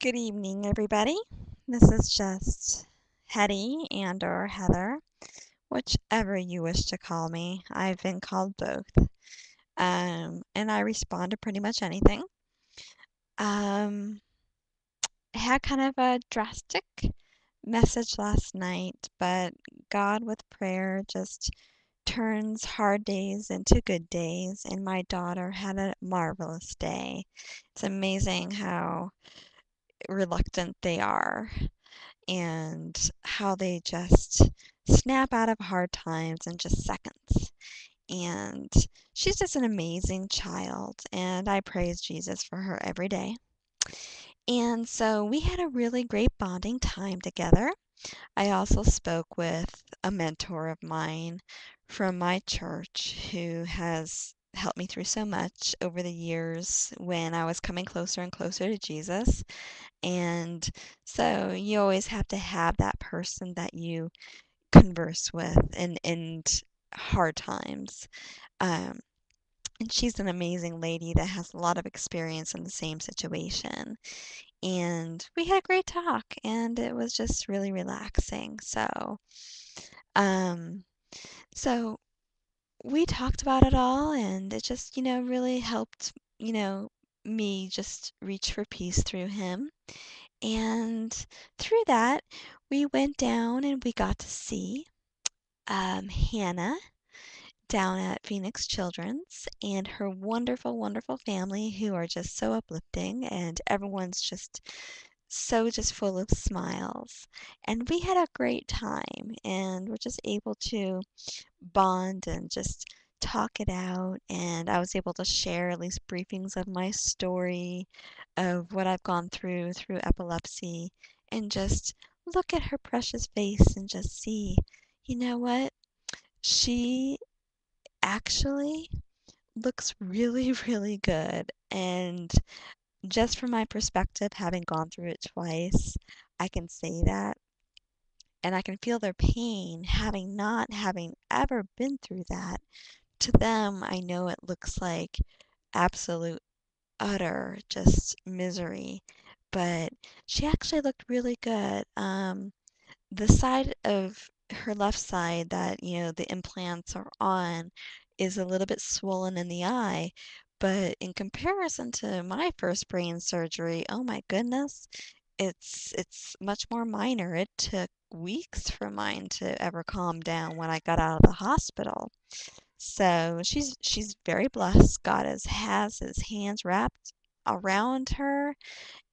Good evening, everybody. This is just Hetty and/or Heather, whichever you wish to call me. I've been called both, and I respond to pretty much anything. Um, I had kind of a drastic message last night, but God with prayer just turns hard days into good days, and my daughter had a marvelous day. It's amazing how reluctant they are and how they just snap out of hard times in just seconds. And she's just an amazing child, and I praise Jesus for her every day. And so we had a really great bonding time together. I also spoke with a mentor of mine from my church who has helped me through so much over the years when I was coming closer and closer to Jesus. And so you always have to have that person that you converse with in hard times. Um, and she's an amazing lady that has a lot of experience in the same situation. And we had a great talk, and it was just really relaxing. Um, so we talked about it all, and it just, really helped, me just reach for peace through him. And through that, we went down and we got to see Hannah down at Phoenix Children's and her wonderful, wonderful family who are just so uplifting, and everyone's just full of smiles. And we had a great time, and we're just able to bond and just talk it out. And I was able to share at least briefings of my story, of what I've gone through epilepsy, and just look at her precious face and just see, you know what? She actually looks really, really good. And just from my perspective, having gone through it twice, I can say that. And I can feel their pain having ever been through that. To them, I know it looks like absolute, utter just misery. But she actually looked really good. The side of her left side that, the implants are on is a little bit swollen in the eye. But in comparison to my first brain surgery, oh my goodness, it's much more minor. It took weeks for mine to ever calm down when I got out of the hospital. So she's very blessed. God has his hands wrapped around her,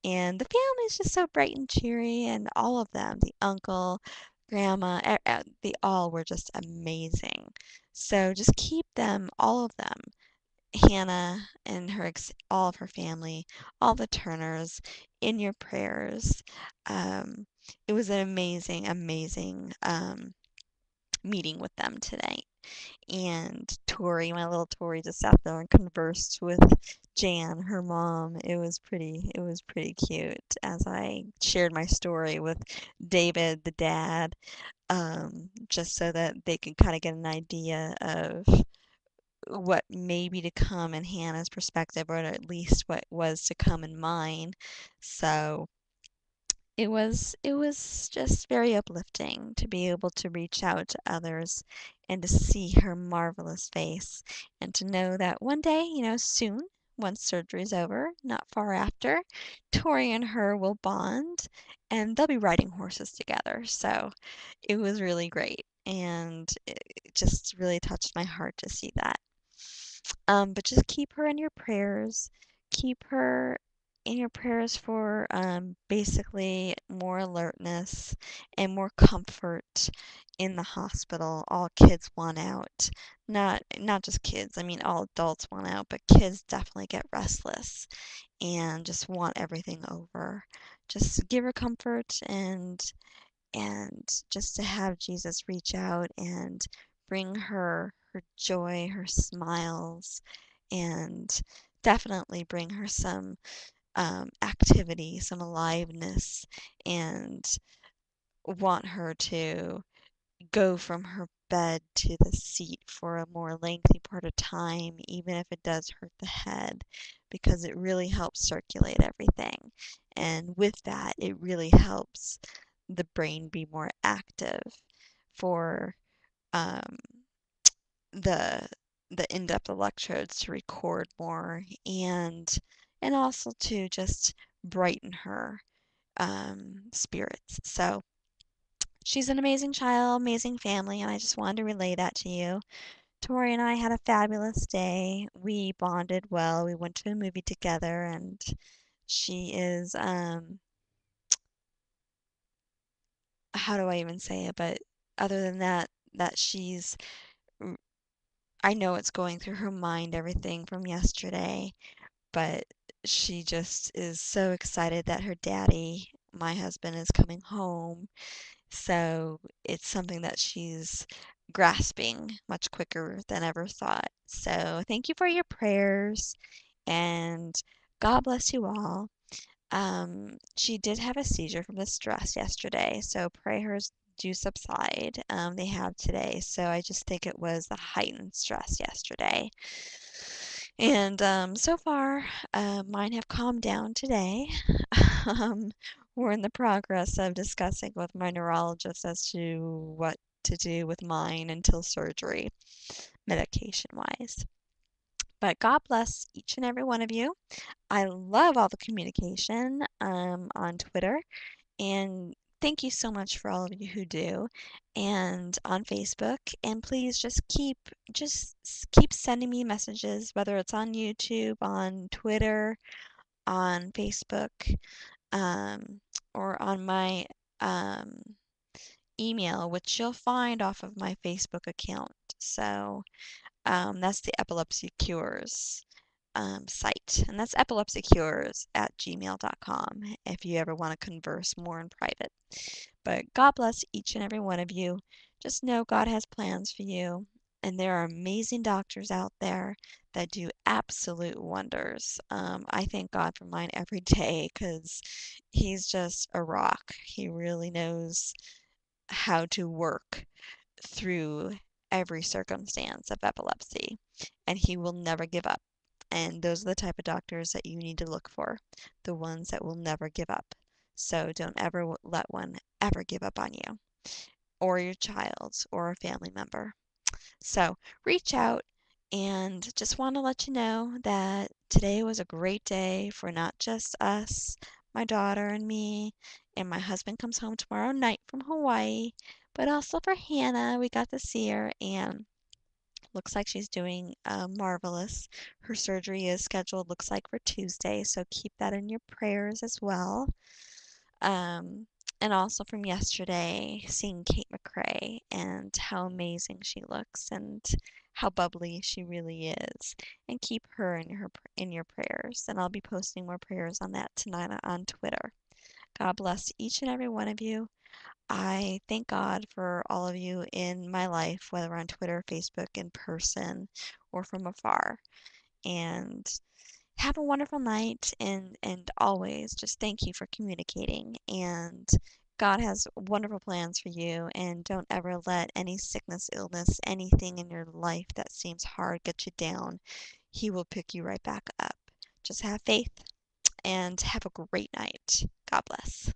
and the family's just so bright and cheery, and all of them, the uncle, grandma, they all were just amazing. So just keep them, all of them, Hannah and all of her family, all the Turners, in your prayers. Um, it was an amazing, amazing meeting with them today. And Tori, my little Tori, just sat there and conversed with Jan, her mom. It was pretty cute as I shared my story with David, the dad, just so that they could kind of get an idea of what may be to come in Hannah's perspective, or at least what was to come in mine. So it was just very uplifting to be able to reach out to others and to see her marvelous face, and to know that one day, soon, once surgery's over, not far after, Tori and her will bond and they'll be riding horses together. So it was really great, and it just really touched my heart to see that. But just keep her in your prayers. Keep her in your prayers for basically more alertness and more comfort in the hospital. All kids want out. Not just kids. I mean, all adults want out, but kids definitely get restless and just want everything over. Just give her comfort, and just to have Jesus reach out and bring her joy, her smiles, and definitely bring her some activity, some aliveness, and want her to go from her bed to the seat for a more lengthy part of time, even if it does hurt the head, because it really helps circulate everything. And with that, it really helps the brain be more active for um, the the in-depth electrodes to record more and also to just brighten her spirits. So she's an amazing child, amazing family, and I just wanted to relay that to you. Tori and I had a fabulous day. We bonded well. We went to a movie together, and she is, how do I even say it? But other than that, that she's, I know it's going through her mind, everything from yesterday, but she just is so excited that her daddy, my husband, is coming home. So it's something that she's grasping much quicker than ever thought. So thank you for your prayers and God bless you all. She did have a seizure from the stress yesterday, so pray hers do subside. They have today, so I just think it was the heightened stress yesterday. And so far, mine have calmed down today. um, we're in the progress of discussing with my neurologist as to what to do with mine until surgery, medication-wise. But God bless each and every one of you. I love all the communication on Twitter, and thank you so much for all of you who do, and on Facebook. And please just keep sending me messages, whether it's on YouTube, on Twitter, on Facebook, um, or on my um, email, which you'll find off of my Facebook account. So that's the Epilepsy Cures site, and that's epilepsycures@gmail.com if you ever want to converse more in private. But God bless each and every one of you. Just know God has plans for you, and there are amazing doctors out there that do absolute wonders. I thank God for mine every day because He's just a rock. He really knows how to work through every circumstance of epilepsy, and He will never give up. And those are the type of doctors that you need to look for, the ones that will never give up. So don't ever let one ever give up on you or your child or a family member. So reach out, and just want to let you know that today was a great day for not just us, my daughter and me, and my husband comes home tomorrow night from Hawaii, but also for Hannah. We got to see her, and looks like she's doing marvelous. Her surgery is scheduled, looks like for Tuesday, so keep that in your prayers as well. Um, and also from yesterday, seeing Kate McRae and how amazing she looks and how bubbly she really is. And keep her in your prayers. And I'll be posting more prayers on that tonight on Twitter. God bless each and every one of you. I thank God for all of you in my life, whether on Twitter, Facebook, in person, or from afar. And have a wonderful night, and always just thank you for communicating. And God has wonderful plans for you, and don't ever let any sickness, illness, anything in your life that seems hard get you down. He will pick you right back up. Just have faith and have a great night. God bless.